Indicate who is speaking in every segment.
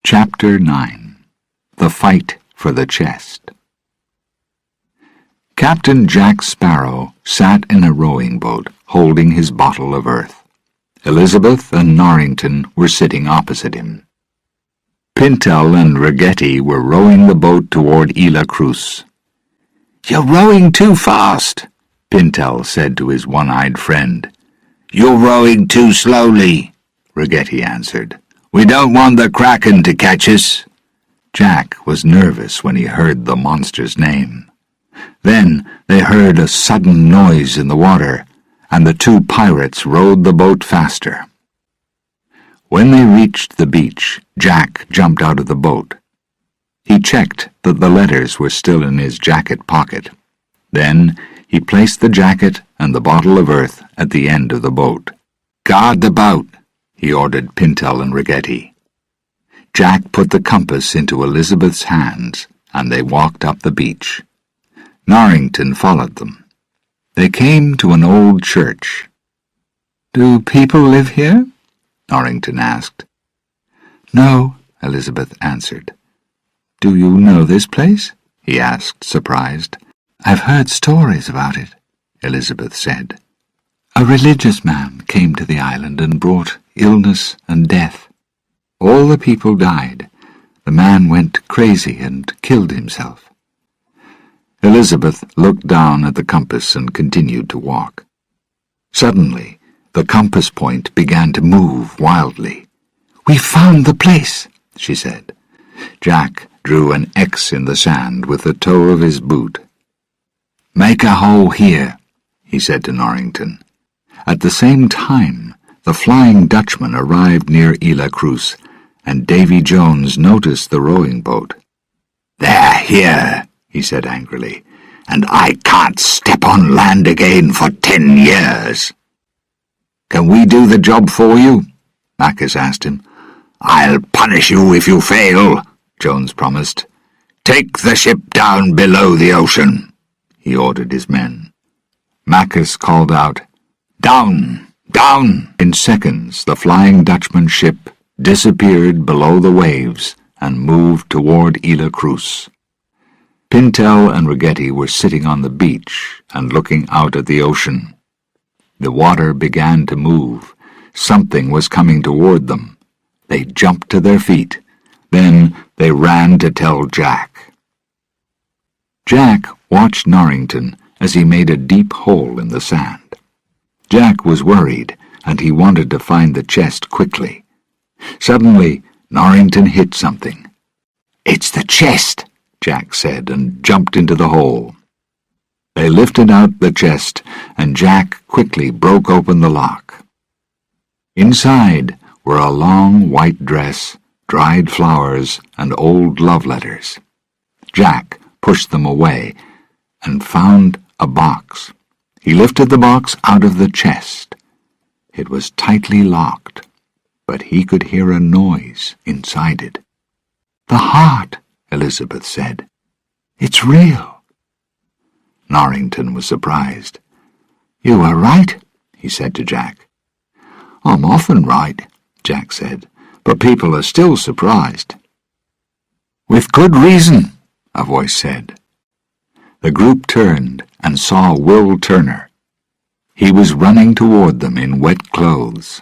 Speaker 1: Chapter 9. The Fight for the Chest. Captain Jack Sparrow sat in a rowing boat, holding his bottle of earth. Elizabeth and Norrington were sitting opposite him. Pintel and Ragetti were rowing the boat toward Isla Cruz. "You're rowing too fast," Pintel said to his one-eyed friend.
Speaker 2: "You're rowing too slowly," Ragetti answered. "We don't want the Kraken to catch us."
Speaker 1: Jack was nervous when he heard the monster's name. Then they heard a sudden noise in the water, and the two pirates rowed the boat faster. When they reached the beach, Jack jumped out of the boat. He checked that the letters were still in his jacket pocket. Then he placed the jacket and the bottle of earth at the end of the boat.
Speaker 2: "Guard the boat,"
Speaker 1: he ordered Pintel and Ragetti. Jack put the compass into Elizabeth's hands, and they walked up the beach. Norrington followed them. They came to an old church. "Do people live here?" Norrington asked. "No," Elizabeth answered. "Do you know this place?" he asked, surprised. "I've heard stories about it," Elizabeth said. "A religious man came to the island and brought illness and death. All the people died. The man went crazy and killed himself." Elizabeth looked down at the compass and continued to walk. Suddenly, the compass point began to move wildly. "We found the place," she said. Jack drew an X in the sand with the toe of his boot. "Make a hole here," he said to Norrington. At the same time, the Flying Dutchman arrived near Isla Cruz, and Davy Jones noticed the rowing boat.
Speaker 2: "They're here," he said angrily, "and I can't step on land again for 10 years.
Speaker 1: "Can we do the job for you?" Marcus asked him.
Speaker 2: "I'll punish you if you fail," Jones promised. "Take the ship down below the ocean," he ordered his men.
Speaker 1: Marcus called out,
Speaker 2: "Down! Down!"
Speaker 1: In seconds, the Flying Dutchman ship disappeared below the waves and moved toward Isla Cruz. Pintel and Ragetti were sitting on the beach and looking out at the ocean. The water began to move. Something was coming toward them. They jumped to their feet. Then they ran to tell Jack. Jack watched Norrington as he made a deep hole in the sand. Jack was worried, and he wanted to find the chest quickly. Suddenly, Norrington hit something.
Speaker 2: "It's the chest,"
Speaker 1: Jack said, and jumped into the hole. They lifted out the chest, and Jack quickly broke open the lock. Inside were a long white dress, dried flowers, and old love letters. Jack pushed them away and found a box. He lifted the box out of the chest. It was tightly locked, but he could hear a noise inside it. "The heart," Elizabeth said. "It's real." Norrington was surprised. "You were right," he said to Jack. "I'm often right," Jack said, "but people are still surprised." "With good reason," a voice said. The group turned and saw Will Turner. He was running toward them in wet clothes.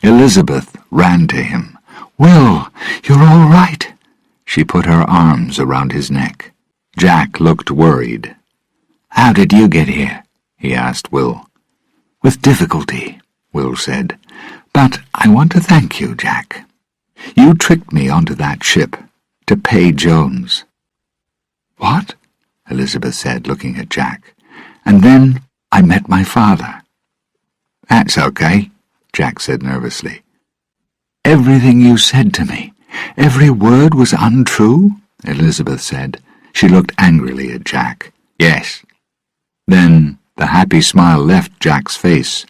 Speaker 1: Elizabeth ran to him. "Will, you're all right." She put her arms around his neck. Jack looked worried. "How did you get here?" he asked Will. "With difficulty," Will said. "But I want to thank you, Jack. You tricked me onto that ship to pay Jones." "What?" Elizabeth said, looking at Jack. "And then I met my father." "That's okay," Jack said nervously. "Everything you said to me, every word was untrue?" Elizabeth said. She looked angrily at Jack. "Yes." Then the happy smile left Jack's face.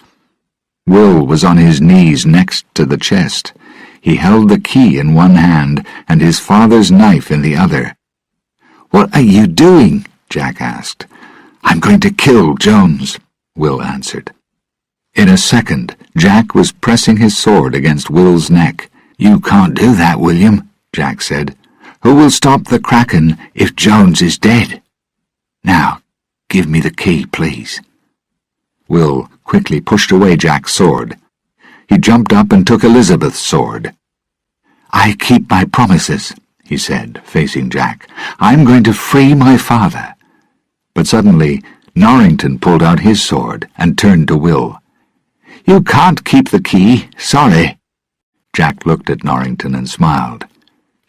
Speaker 1: Will was on his knees next to the chest. He held the key in one hand and his father's knife in the other. "What are you doing?" Jack asked. "I'm going to kill Jones," Will answered. In a second, Jack was pressing his sword against Will's neck. "You can't do that, William," Jack said. "Who will stop the Kraken if Jones is dead? Now, give me the key, please." Will quickly pushed away Jack's sword. He jumped up and took Elizabeth's sword. "I keep my promises," he said, facing Jack. "I'm going to free my father." But suddenly, Norrington pulled out his sword and turned to Will. "You can't keep the key, sorry." Jack looked at Norrington and smiled.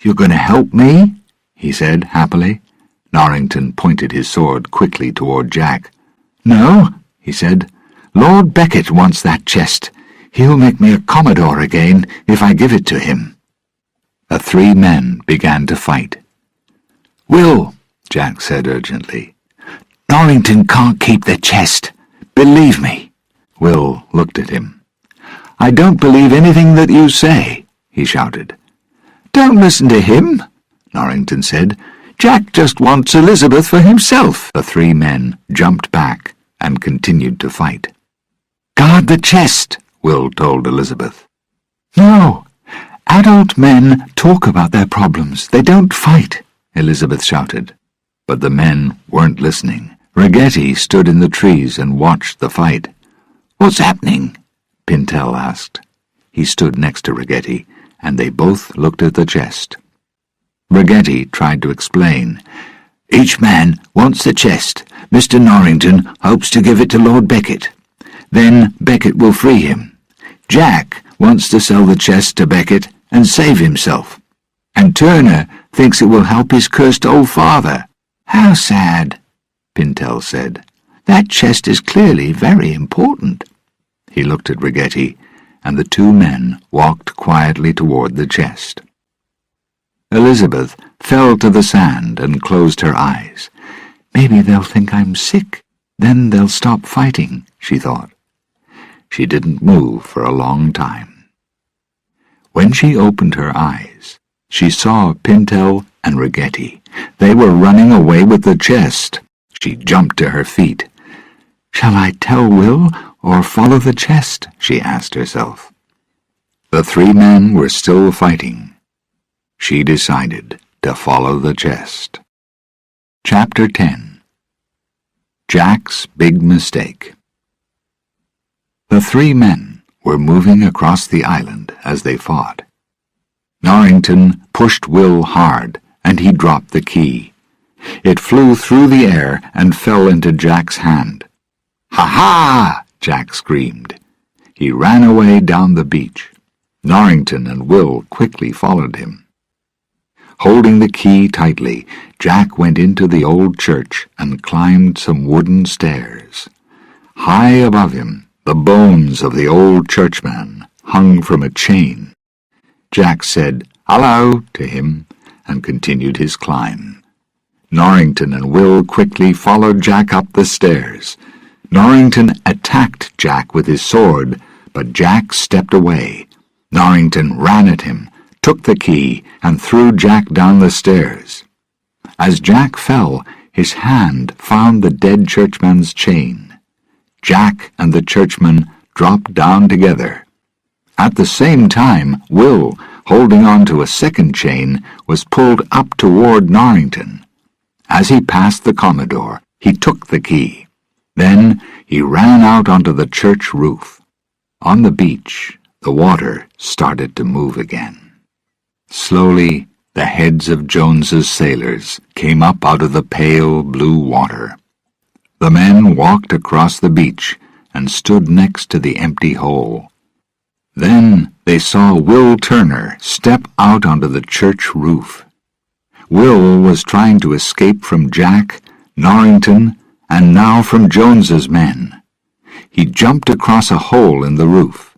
Speaker 1: "You're going to help me?" he said happily. Norrington pointed his sword quickly toward Jack. "No," he said. "Lord Beckett wants that chest. He'll make me a Commodore again if I give it to him." The three men began to fight. "Will," Jack said urgently, "Norrington can't keep the chest. Believe me." Will looked at him. "I don't believe anything that you say," he shouted. "Don't listen to him," Norrington said. "Jack just wants Elizabeth for himself." The three men jumped back and continued to fight. "Guard the chest," Will told Elizabeth. "No, adult men talk about their problems. They don't fight," Elizabeth shouted. But the men weren't listening. Rigetti stood in the trees and watched the fight. "What's happening?" Pintel asked. He stood next to Rigetti, and they both looked at the chest. Rigetti tried to explain. "Each man wants the chest. Mr. Norrington hopes to give it to Lord Beckett. Then Beckett will free him. Jack wants to sell the chest to Beckett and save himself. And Turner thinks it will help his cursed old father." "How sad," Pintel said. "That chest is clearly very important." He looked at Rigetti, and the two men walked quietly toward the chest. Elizabeth fell to the sand and closed her eyes. "Maybe they'll think I'm sick. Then they'll stop fighting," she thought. She didn't move for a long time. When she opened her eyes, she saw Pintel and Rigetti. They were running away with the chest. She jumped to her feet. "Shall I tell Will or follow the chest?" she asked herself. The three men were still fighting. She decided to follow the chest. Chapter 10. Jack's Big Mistake. The three men were moving across the island as they fought. Norrington pushed Will hard, and he dropped the key. It flew through the air and fell into Jack's hand. "Ha-ha!" Jack screamed. He ran away down the beach. Norrington and Will quickly followed him. Holding the key tightly, Jack went into the old church and climbed some wooden stairs. High above him, the bones of the old churchman hung from a chain. Jack said "Hello" to him and continued his climb. Norrington and Will quickly followed Jack up the stairs. Norrington attacked Jack with his sword, but Jack stepped away. Norrington ran at him, took the key, and threw Jack down the stairs. As Jack fell, his hand found the dead churchman's chain. Jack and the churchman dropped down together. At the same time, Will, holding on to a second chain, was pulled up toward Norrington. As he passed the Commodore, he took the key. Then he ran out onto the church roof. On the beach, the water started to move again. Slowly, the heads of Jones's sailors came up out of the pale blue water. The men walked across the beach and stood next to the empty hole. Then they saw Will Turner step out onto the church roof. Will was trying to escape from Jack, Norrington, and now from Jones's men. He jumped across a hole in the roof.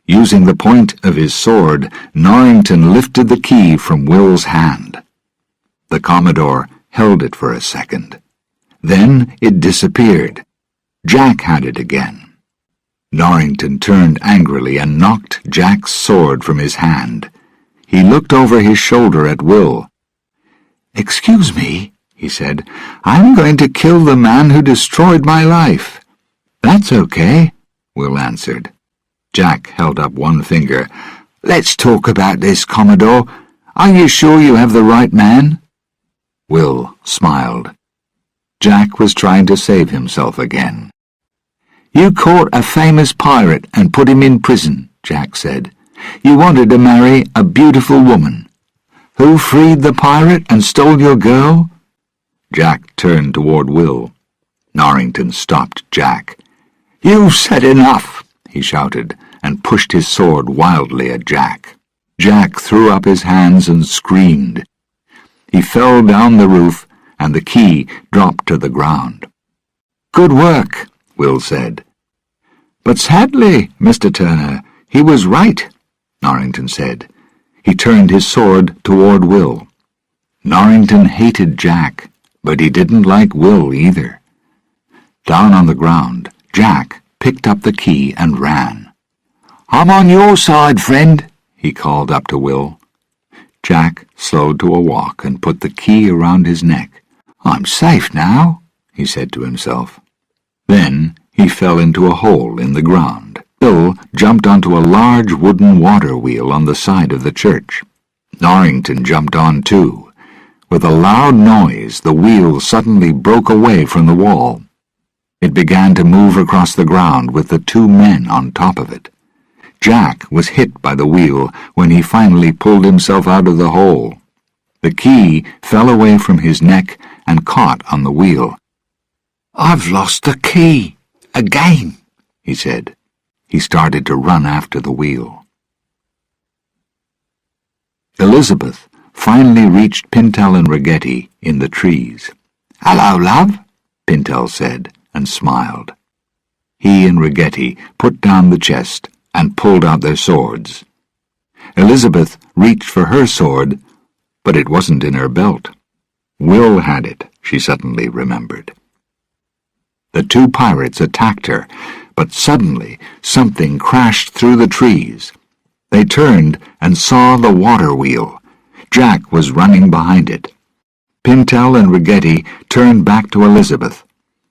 Speaker 1: Using the point of his sword, Norrington lifted the key from Will's hand. The Commodore held it for a second. Then it disappeared. Jack had it again. Norrington turned angrily and knocked Jack's sword from his hand. He looked over his shoulder at Will. "Excuse me," he said. "I'm going to kill the man who destroyed my life." "That's okay," Will answered. Jack held up one finger. "Let's talk about this, Commodore. Are you sure you have the right man?" Will smiled. Jack was trying to save himself again. "You caught a famous pirate and put him in prison," Jack said. "You wanted to marry a beautiful woman. Who freed the pirate and stole your girl?" Jack turned toward Will. Norrington stopped Jack. "You've said enough," he shouted, and pushed his sword wildly at Jack. Jack threw up his hands and screamed. He fell down the roof, and the key dropped to the ground. "Good work," Will said. "But sadly, Mr. Turner, he was right," Norrington said. He turned his sword toward Will. Norrington hated Jack, but he didn't like Will either. Down on the ground, Jack picked up the key and ran. "I'm on your side, friend," he called up to Will. Jack slowed to a walk and put the key around his neck. "I'm safe now," he said to himself. Then he fell into a hole in the ground. Will jumped onto a large wooden water wheel on the side of the church. Norrington jumped on too. With a loud noise, the wheel suddenly broke away from the wall. It began to move across the ground with the two men on top of it. Jack was hit by the wheel when he finally pulled himself out of the hole. The key fell away from his neck and caught on the wheel. "I've lost the key again," he said. He started to run after the wheel. Elizabeth finally reached Pintel and Ragetti in the trees. "Hello, love," Pintel said, and smiled. He and Ragetti put down the chest and pulled out their swords. Elizabeth reached for her sword, but it wasn't in her belt. Will had it, she suddenly remembered. The two pirates attacked her, but suddenly something crashed through the trees. They turned and saw the water wheel. Jack was running behind it. Pintel and Ragetti turned back to Elizabeth,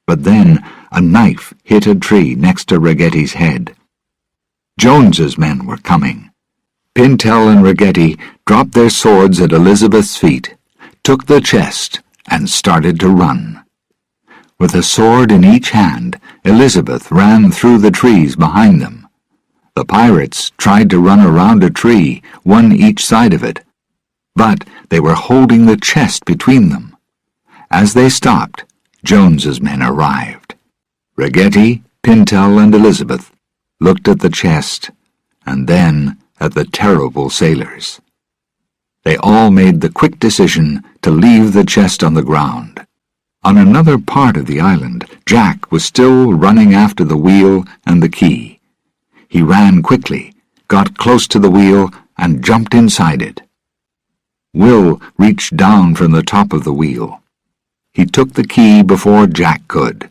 Speaker 1: but then a knife hit a tree next to Ragetti's head. Jones's men were coming. Pintel and Ragetti dropped their swords at Elizabeth's feet, took the chest, and started to run. With a sword in each hand, Elizabeth ran through the trees behind them. The pirates tried to run around a tree, one each side of it, but they were holding the chest between them. As they stopped, Jones's men arrived. Ragetti, Pintel, and Elizabeth looked at the chest, and then at the terrible sailors. They all made the quick decision to leave the chest on the ground. On another part of the island, Jack was still running after the wheel and the key. He ran quickly, got close to the wheel, and jumped inside it. Will reached down from the top of the wheel. He took the key before Jack could.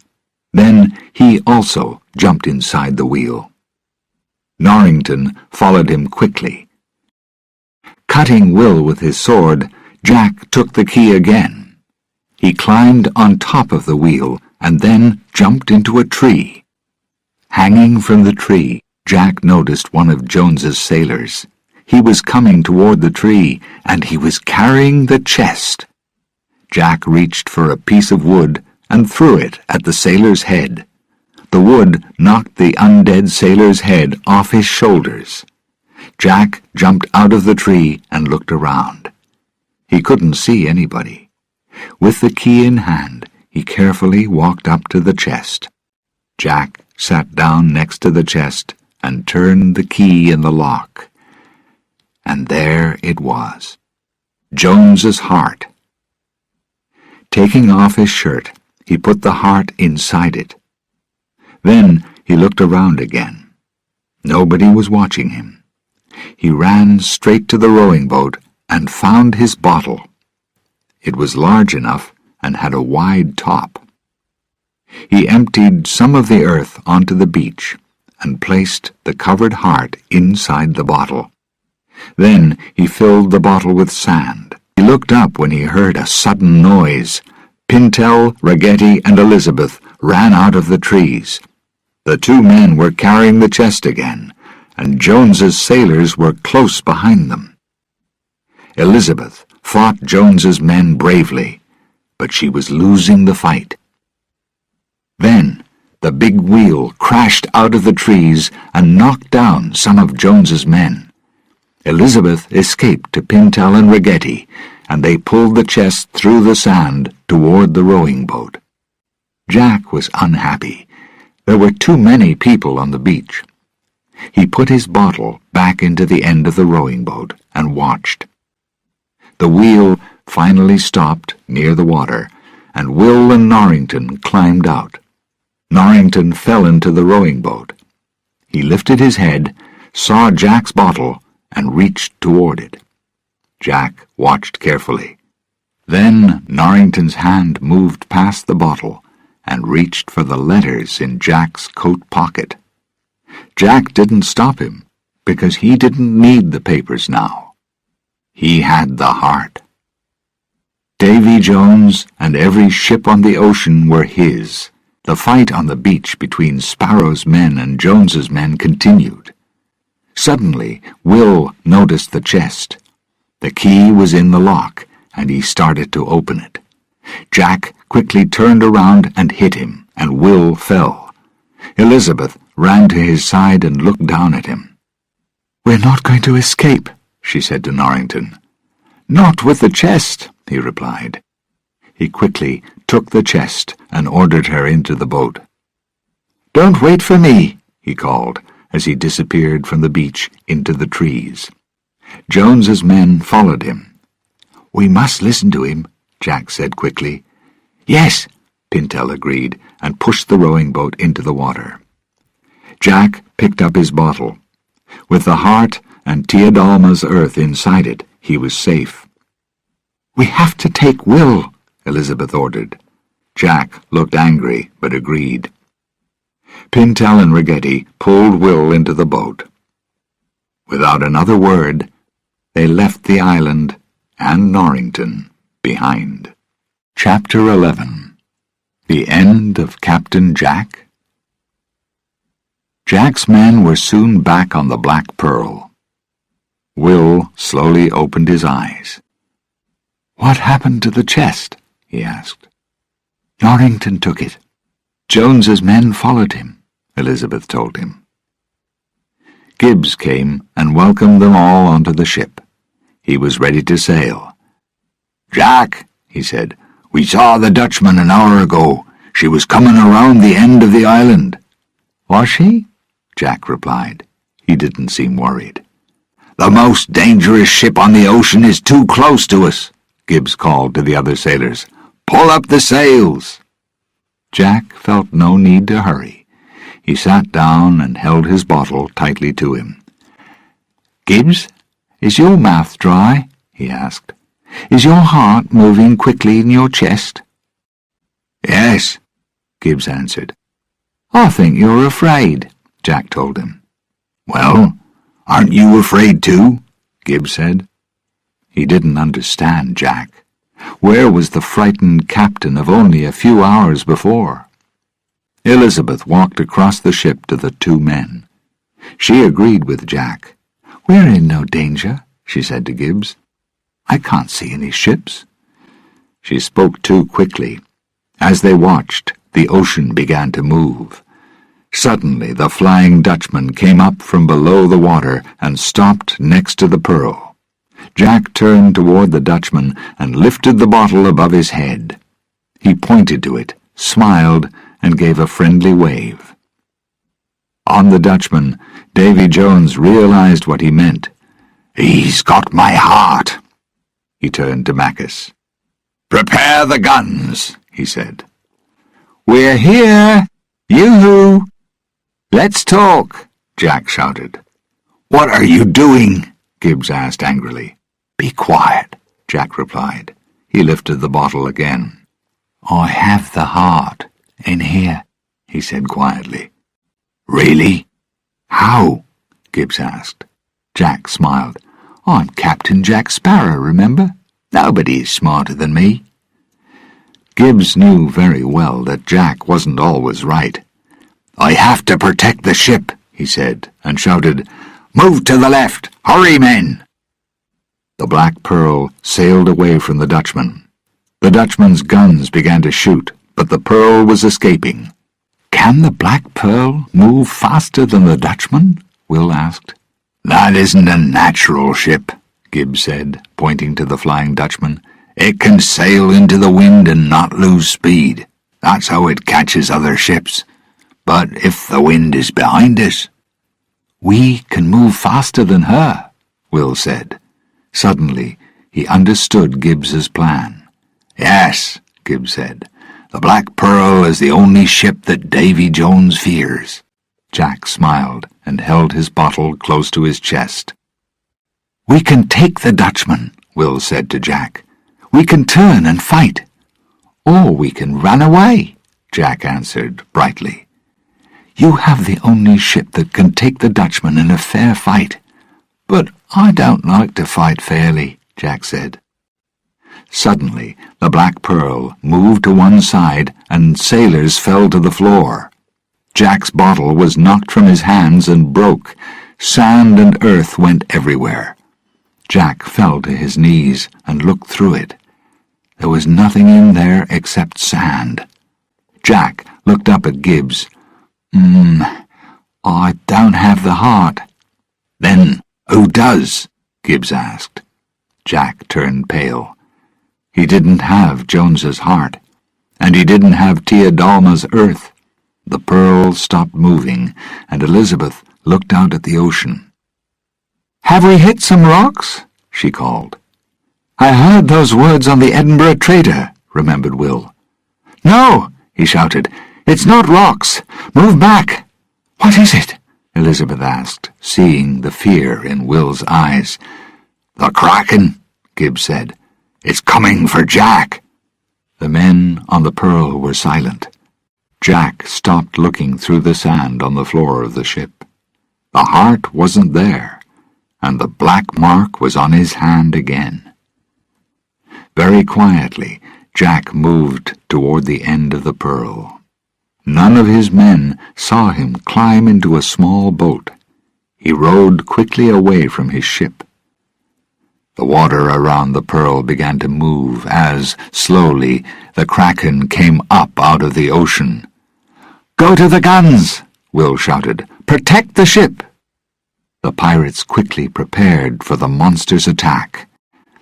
Speaker 1: Then he also jumped inside the wheel. Norrington followed him quickly. Cutting Will with his sword, Jack took the key again. He climbed on top of the wheel and then jumped into a tree. Hanging from the tree, Jack noticed one of Jones's sailors. He was coming toward the tree, and he was carrying the chest. Jack reached for a piece of wood and threw it at the sailor's head. The wood knocked the undead sailor's head off his shoulders. Jack jumped out of the tree and looked around. He couldn't see anybody. With the key in hand, he carefully walked up to the chest. Jack sat down next to the chest and turned the key in the lock. And there it was, Jones's heart. Taking off his shirt, he put the heart inside it. Then he looked around again. Nobody was watching him. He ran straight to the rowing boat and found his bottle. It was large enough and had a wide top. He emptied some of the earth onto the beach and placed the covered heart inside the bottle. Then he filled the bottle with sand. He looked up when he heard a sudden noise. Pintel, Ragetti, and Elizabeth ran out of the trees. The two men were carrying the chest again, and Jones's sailors were close behind them. Elizabeth fought Jones's men bravely, but she was losing the fight. Then the big wheel crashed out of the trees and knocked down some of Jones's men. Elizabeth escaped to Pintel and Ragetti, and they pulled the chest through the sand toward the rowing boat. Jack was unhappy. There were too many people on the beach. He put his bottle back into the end of the rowing boat and watched. The wheel finally stopped near the water, and Will and Norrington climbed out. Norrington fell into the rowing boat. He lifted his head, saw Jack's bottle, and reached toward it. Jack watched carefully. Then Norrington's hand moved past the bottle and reached for the letters in Jack's coat pocket. Jack didn't stop him, because he didn't need the papers now. He had the heart. Davy Jones and every ship on the ocean were his. The fight on the beach between Sparrow's men and Jones's men continued. Suddenly, Will noticed the chest. The key was in the lock, and he started to open it. Jack quickly turned around and hit him, and Will fell. Elizabeth ran to his side and looked down at him. "We're not going to escape," she said to Norrington. "Not with the chest," he replied. He quickly took the chest and ordered her into the boat. "Don't wait for me," he called as he disappeared from the beach into the trees. Jones's men followed him. "We must listen to him," Jack said quickly. "Yes," Pintel agreed and pushed the rowing boat into the water. Jack picked up his bottle. With the heart and Teodalma's earth inside it, he was safe. "We have to take Will," Elizabeth ordered. Jack looked angry, but agreed. Pintel and Ragetti pulled Will into the boat. Without another word, they left the island and Norrington behind. Chapter 11. The End of Captain Jack. Jack's men were soon back on the Black Pearl. Will slowly opened his eyes. "What happened to the chest?" he asked. "Norrington took it. Jones's men followed him," Elizabeth told him. Gibbs came and welcomed them all onto the ship. He was ready to sail. "Jack," he said, "we saw the Dutchman an hour ago. She was coming around the end of the island." "Was she?" Jack replied. He didn't seem worried. "The most dangerous ship on the ocean is too close to us," Gibbs called to the other sailors. "Pull up the sails." Jack felt no need to hurry. He sat down and held his bottle tightly to him. "Gibbs, is your mouth dry?" he asked. "Is your heart moving quickly in your chest?" "Yes," Gibbs answered. "I think you're afraid," Jack told him. "Well, aren't you afraid too?" Gibbs said. He didn't understand Jack. Where was the frightened captain of only a few hours before? Elizabeth walked across the ship to the two men. She agreed with Jack. "We're in no danger," she said to Gibbs. "I can't see any ships." She spoke too quickly. As they watched, the ocean began to move. Suddenly the Flying Dutchman came up from below the water and stopped next to the Pearl. Jack turned toward the Dutchman and lifted the bottle above his head. He pointed to it, smiled, and gave a friendly wave. On the Dutchman, Davy Jones realized what he meant. "He's got my heart." He turned to Macus. "Prepare the guns," he said. "We're here! Yoo-hoo!" "Let's talk," Jack shouted. "What are you doing?" Gibbs asked angrily. "Be quiet," Jack replied. He lifted the bottle again. "I have the heart in here," he said quietly. "Really? How?" Gibbs asked. Jack smiled. "I'm Captain Jack Sparrow, remember? Nobody is smarter than me." Gibbs knew very well that Jack wasn't always right. "I have to protect the ship," he said, and shouted, "Move to the left! Hurry, men!" The Black Pearl sailed away from the Dutchman. The Dutchman's guns began to shoot, but the Pearl was escaping. "Can the Black Pearl move faster than the Dutchman?" Will asked.
Speaker 2: "That isn't a natural ship," Gibbs said, pointing to the Flying Dutchman. "It can sail into the wind and not lose speed. That's how it catches other ships. But if the wind is behind us—"
Speaker 1: "We can move faster than her," Will said. Suddenly, he understood Gibbs's plan.
Speaker 2: "Yes," Gibbs said. "The Black Pearl is the only ship that Davy Jones fears."
Speaker 1: Jack smiled and held his bottle close to his chest. "We can take the Dutchman," Will said to Jack. "We can turn and fight." "Or we can run away," Jack answered brightly. "You have the only ship that can take the Dutchman in a fair fight." "But I don't like to fight fairly," Jack said. Suddenly, the Black Pearl moved to one side and sailors fell to the floor. Jack's bottle was knocked from his hands and broke. Sand and earth went everywhere. Jack fell to his knees and looked through it. There was nothing in there except sand. Jack looked up at Gibbs. I don't have the heart."
Speaker 2: "Then who does?"
Speaker 1: Gibbs asked. Jack turned pale. He didn't have Jones's heart, and he didn't have Tia Dalma's earth. The Pearl stopped moving, and Elizabeth looked out at the ocean. "Have we hit some rocks?" she called. "I heard those words on the Edinburgh Trader," remembered Will. "No," he shouted. "It's not rocks. Move back." "What is it?" Elizabeth asked, seeing the fear in Will's eyes.
Speaker 2: "The Kraken," Gibbs said. "It's coming for Jack."
Speaker 1: The men on the Pearl were silent. Jack stopped looking through the sand on the floor of the ship. The heart wasn't there, and the black mark was on his hand again. Very quietly, Jack moved toward the end of the Pearl. None of his men saw him climb into a small boat. He rowed quickly away from his ship. The water around the Pearl began to move as, slowly, the Kraken came up out of the ocean. "Go to the guns!" Will shouted. "Protect the ship!" The pirates quickly prepared for the monster's attack.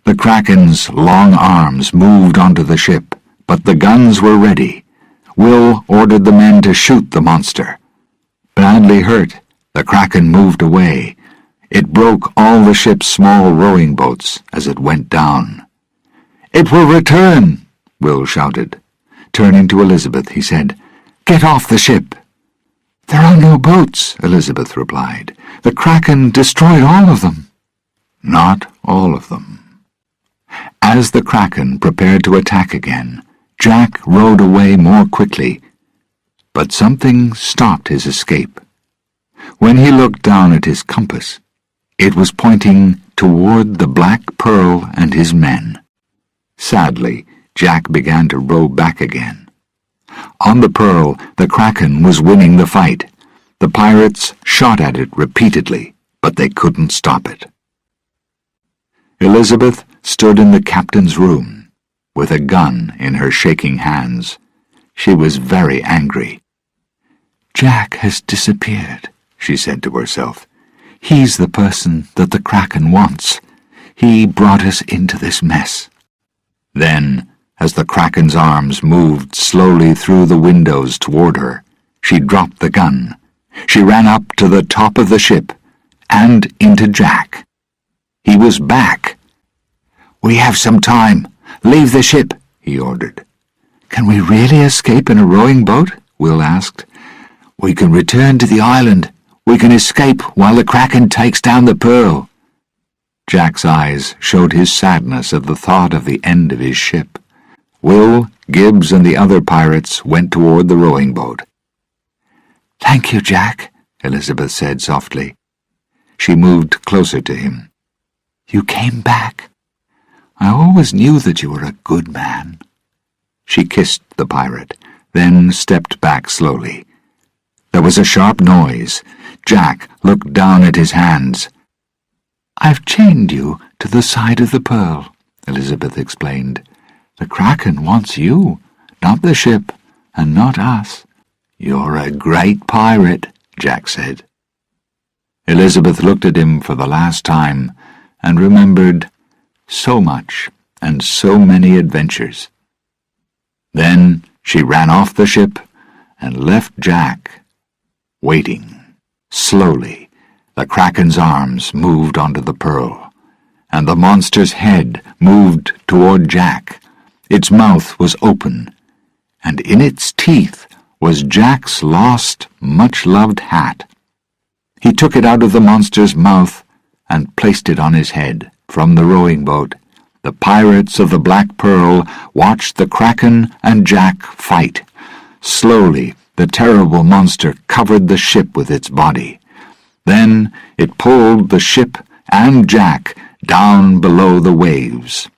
Speaker 1: The Kraken's long arms moved onto the ship, but the guns were ready. Will ordered the men to shoot the monster. Badly hurt, the Kraken moved away. It broke all the ship's small rowing boats as it went down. "It will return," Will shouted. Turning to Elizabeth, he said, "Get off the ship." "There are no boats," Elizabeth replied. "The Kraken destroyed all of them." Not all of them. As the Kraken prepared to attack again, Jack rowed away more quickly, but something stopped his escape. When he looked down at his compass, it was pointing toward the Black Pearl and his men. Sadly, Jack began to row back again. On the Pearl, the Kraken was winning the fight. The pirates shot at it repeatedly, but they couldn't stop it. Elizabeth stood in the captain's room, with a gun in her shaking hands. She was very angry. "Jack has disappeared," she said to herself. "He's the person that the Kraken wants. He brought us into this mess." Then, as the Kraken's arms moved slowly through the windows toward her, she dropped the gun. She ran up to the top of the ship, and into Jack. He was back. "We have some time. Leave the ship," he ordered. "Can we really escape in a rowing boat?" Will asked. "We can return to the island. We can escape while the Kraken takes down the Pearl." Jack's eyes showed his sadness at the thought of the end of his ship. Will, Gibbs, and the other pirates went toward the rowing boat. "Thank you, Jack," Elizabeth said softly. She moved closer to him. "You came back. I always knew that you were a good man." She kissed the pirate, then stepped back slowly. There was a sharp noise. Jack looked down at his hands. "I've chained you to the side of the Pearl," Elizabeth explained. "The Kraken wants you, not the ship, and not us."
Speaker 2: "You're a great pirate," Jack said.
Speaker 1: Elizabeth looked at him for the last time and remembered so much and so many adventures. Then she ran off the ship and left Jack waiting. Slowly, the Kraken's arms moved onto the Pearl, and the monster's head moved toward Jack. Its mouth was open, and in its teeth was Jack's lost, much-loved hat. He took it out of the monster's mouth and placed it on his head. From the rowing boat, the pirates of the Black Pearl watched the Kraken and Jack fight. Slowly, the terrible monster covered the ship with its body. Then it pulled the ship and Jack down below the waves.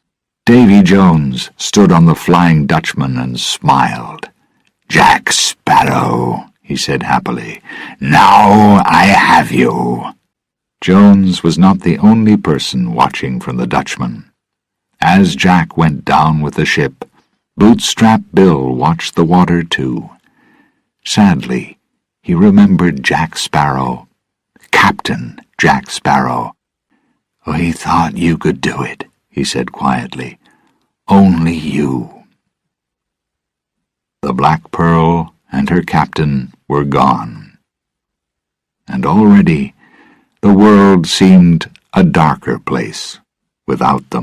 Speaker 1: Davy Jones stood on the Flying Dutchman and smiled.
Speaker 2: "Jack Sparrow," he said happily, "now I have you."
Speaker 1: Jones was not the only person watching from the Dutchman. As Jack went down with the ship, Bootstrap Bill watched the water too. Sadly, he remembered Jack Sparrow, Captain Jack Sparrow.
Speaker 2: "I thought you could do it," he said quietly. "Only you."
Speaker 1: The Black Pearl and her captain were gone, and already the world seemed a darker place without them.